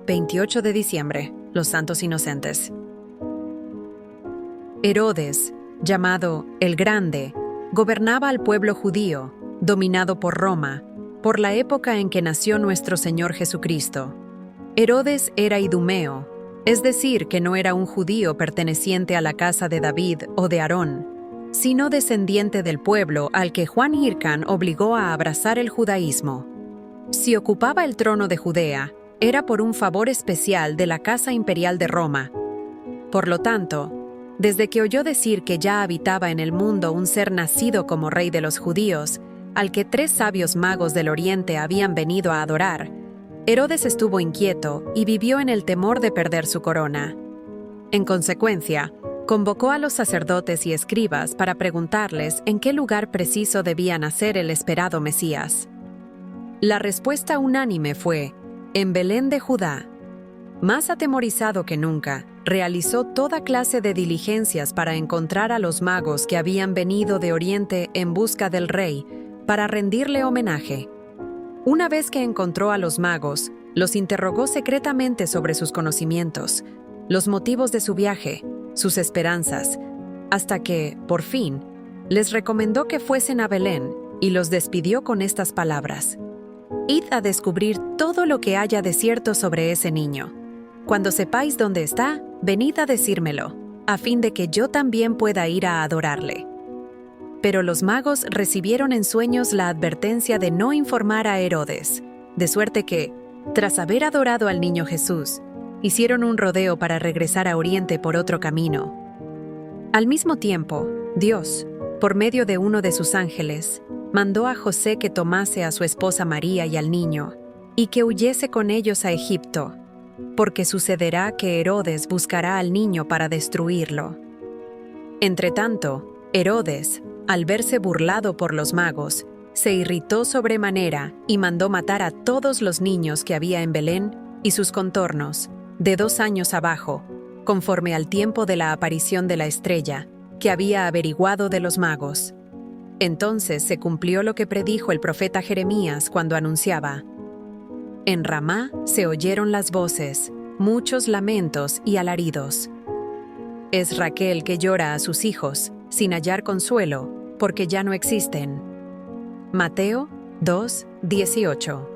28 de diciembre, los Santos Inocentes. Herodes, llamado el Grande, gobernaba al pueblo judío, dominado por Roma, por la época en que nació nuestro Señor Jesucristo. Herodes era idumeo, es decir, que no era un judío perteneciente a la casa de David o de Aarón, sino descendiente del pueblo al que Juan Hircan obligó a abrazar el judaísmo. Si ocupaba el trono de Judea, era por un favor especial de la Casa Imperial de Roma. Por lo tanto, desde que oyó decir que ya habitaba en el mundo un ser nacido como rey de los judíos, al que 3 sabios magos del Oriente habían venido a adorar, Herodes estuvo inquieto y vivió en el temor de perder su corona. En consecuencia, convocó a los sacerdotes y escribas para preguntarles en qué lugar preciso debía nacer el esperado Mesías. La respuesta unánime fue: en Belén de Judá. Más atemorizado que nunca, realizó toda clase de diligencias para encontrar a los magos que habían venido de Oriente en busca del rey, para rendirle homenaje. Una vez que encontró a los magos, los interrogó secretamente sobre sus conocimientos, los motivos de su viaje, sus esperanzas, hasta que, por fin, les recomendó que fuesen a Belén y los despidió con estas palabras: «Id a descubrir todo lo que haya de cierto sobre ese niño. Cuando sepáis dónde está, venid a decírmelo, a fin de que yo también pueda ir a adorarle». Pero los magos recibieron en sueños la advertencia de no informar a Herodes, de suerte que, tras haber adorado al niño Jesús, hicieron un rodeo para regresar a Oriente por otro camino. Al mismo tiempo, Dios, por medio de uno de sus ángeles, mandó a José que tomase a su esposa María y al niño, y que huyese con ellos a Egipto, porque sucederá que Herodes buscará al niño para destruirlo. Entretanto, Herodes, al verse burlado por los magos, se irritó sobremanera y mandó matar a todos los niños que había en Belén y sus contornos, de 2 años abajo, conforme al tiempo de la aparición de la estrella, que había averiguado de los magos. Entonces se cumplió lo que predijo el profeta Jeremías cuando anunciaba: «En Ramá se oyeron las voces, muchos lamentos y alaridos». Es Raquel que llora a sus hijos, sin hallar consuelo, porque ya no existen. Mateo 2:18.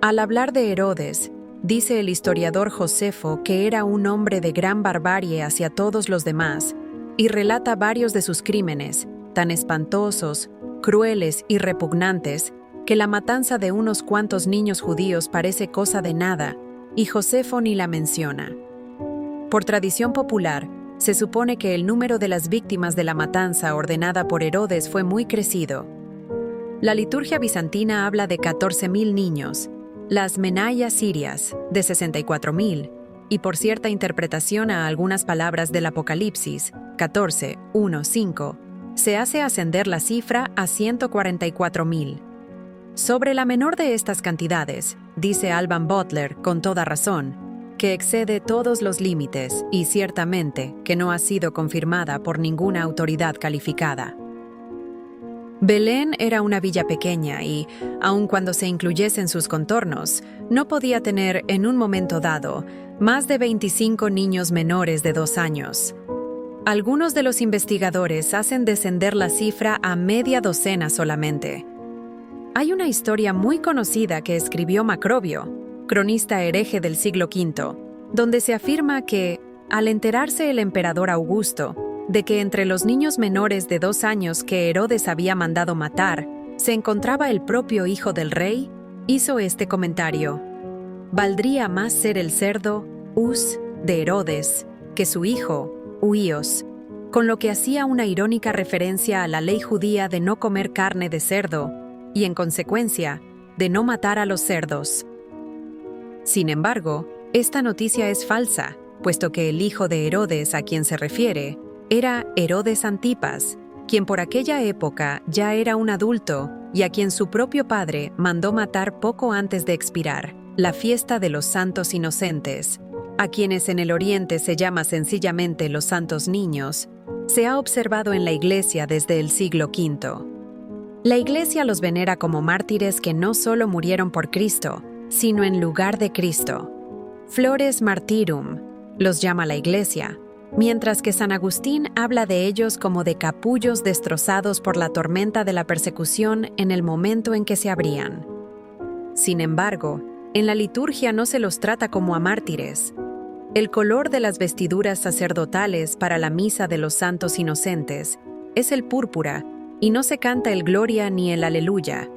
Al hablar de Herodes, dice el historiador Josefo que era un hombre de gran barbarie hacia todos los demás, y relata varios de sus crímenes, tan espantosos, crueles y repugnantes, que la matanza de unos cuantos niños judíos parece cosa de nada, y Josefo ni la menciona. Por tradición popular, se supone que el número de las víctimas de la matanza ordenada por Herodes fue muy crecido. La liturgia bizantina habla de 14.000 niños, las menayas sirias de 64.000, y por cierta interpretación a algunas palabras del Apocalipsis, 14:1-5, se hace ascender la cifra a 144.000. Sobre la menor de estas cantidades, dice Alban Butler con toda razón, que excede todos los límites y ciertamente que no ha sido confirmada por ninguna autoridad calificada. Belén era una villa pequeña y, aun cuando se incluyesen sus contornos, no podía tener en un momento dado más de 25 niños menores de 2 años. Algunos de los investigadores hacen descender la cifra a media docena solamente. Hay una historia muy conocida que escribió Macrobio, cronista hereje del siglo V, donde se afirma que, al enterarse el emperador Augusto de que entre los niños menores de 2 años que Herodes había mandado matar se encontraba el propio hijo del rey, hizo este comentario: «Valdría más ser el cerdo, Us, de Herodes, que su hijo, Huíos», con lo que hacía una irónica referencia a la ley judía de no comer carne de cerdo y, en consecuencia, de no matar a los cerdos. Sin embargo, esta noticia es falsa, puesto que el hijo de Herodes a quien se refiere era Herodes Antipas, quien por aquella época ya era un adulto y a quien su propio padre mandó matar poco antes de expirar, la fiesta de los Santos Inocentes, a quienes en el Oriente se llama sencillamente los Santos Niños. Se ha observado en la Iglesia desde el siglo V. La Iglesia los venera como mártires que no solo murieron por Cristo, sino en lugar de Cristo. Flores martyrum, los llama la Iglesia, mientras que San Agustín habla de ellos como de capullos destrozados por la tormenta de la persecución en el momento en que se abrían. Sin embargo, en la liturgia no se los trata como a mártires. El color de las vestiduras sacerdotales para la misa de los santos inocentes es el púrpura, y no se canta el Gloria ni el Aleluya.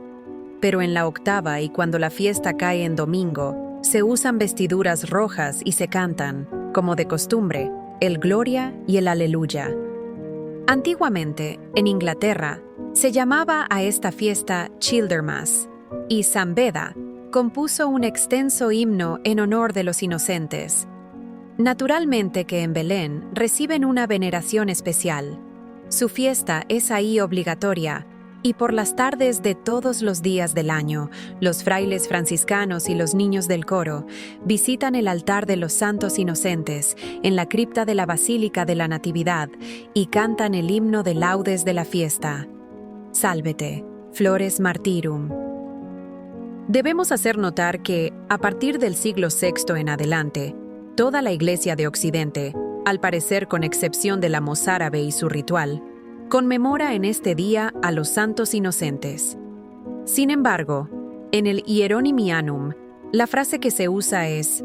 Pero en la octava y cuando la fiesta cae en domingo, se usan vestiduras rojas y se cantan, como de costumbre, el Gloria y el Aleluya. Antiguamente, en Inglaterra, se llamaba a esta fiesta Childermas, y San Beda compuso un extenso himno en honor de los inocentes. Naturalmente que en Belén reciben una veneración especial. Su fiesta es ahí obligatoria, y por las tardes de todos los días del año, los frailes franciscanos y los niños del coro visitan el altar de los santos inocentes en la cripta de la Basílica de la Natividad y cantan el himno de laudes de la fiesta. Sálvete, Flores martyrum. Debemos hacer notar que, a partir del siglo VI en adelante, toda la Iglesia de Occidente, al parecer con excepción de la mozárabe y su ritual, conmemora en este día a los santos inocentes. Sin embargo, en el Hieronymianum, la frase que se usa es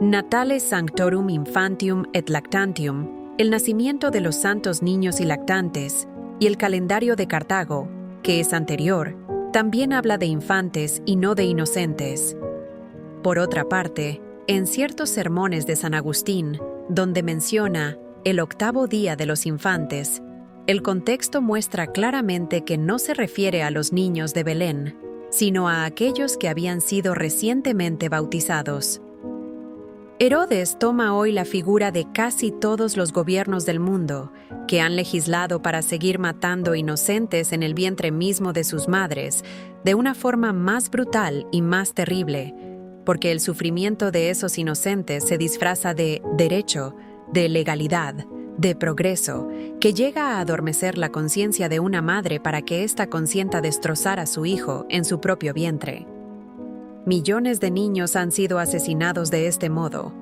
Natale Sanctorum Infantium et Lactantium, el nacimiento de los santos niños y lactantes, y el calendario de Cartago, que es anterior, también habla de infantes y no de inocentes. Por otra parte, en ciertos sermones de San Agustín, donde menciona el octavo día de los infantes, el contexto muestra claramente que no se refiere a los niños de Belén, sino a aquellos que habían sido recientemente bautizados. Herodes toma hoy la figura de casi todos los gobiernos del mundo, que han legislado para seguir matando inocentes en el vientre mismo de sus madres, de una forma más brutal y más terrible, porque el sufrimiento de esos inocentes se disfraza de derecho, de legalidad, de progreso, que llega a adormecer la conciencia de una madre para que ésta consienta destrozar a su hijo en su propio vientre. Millones de niños han sido asesinados de este modo.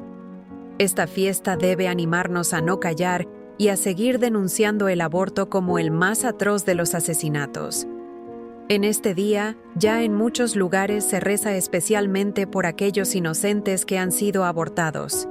Esta fiesta debe animarnos a no callar y a seguir denunciando el aborto como el más atroz de los asesinatos. En este día, ya en muchos lugares se reza especialmente por aquellos inocentes que han sido abortados.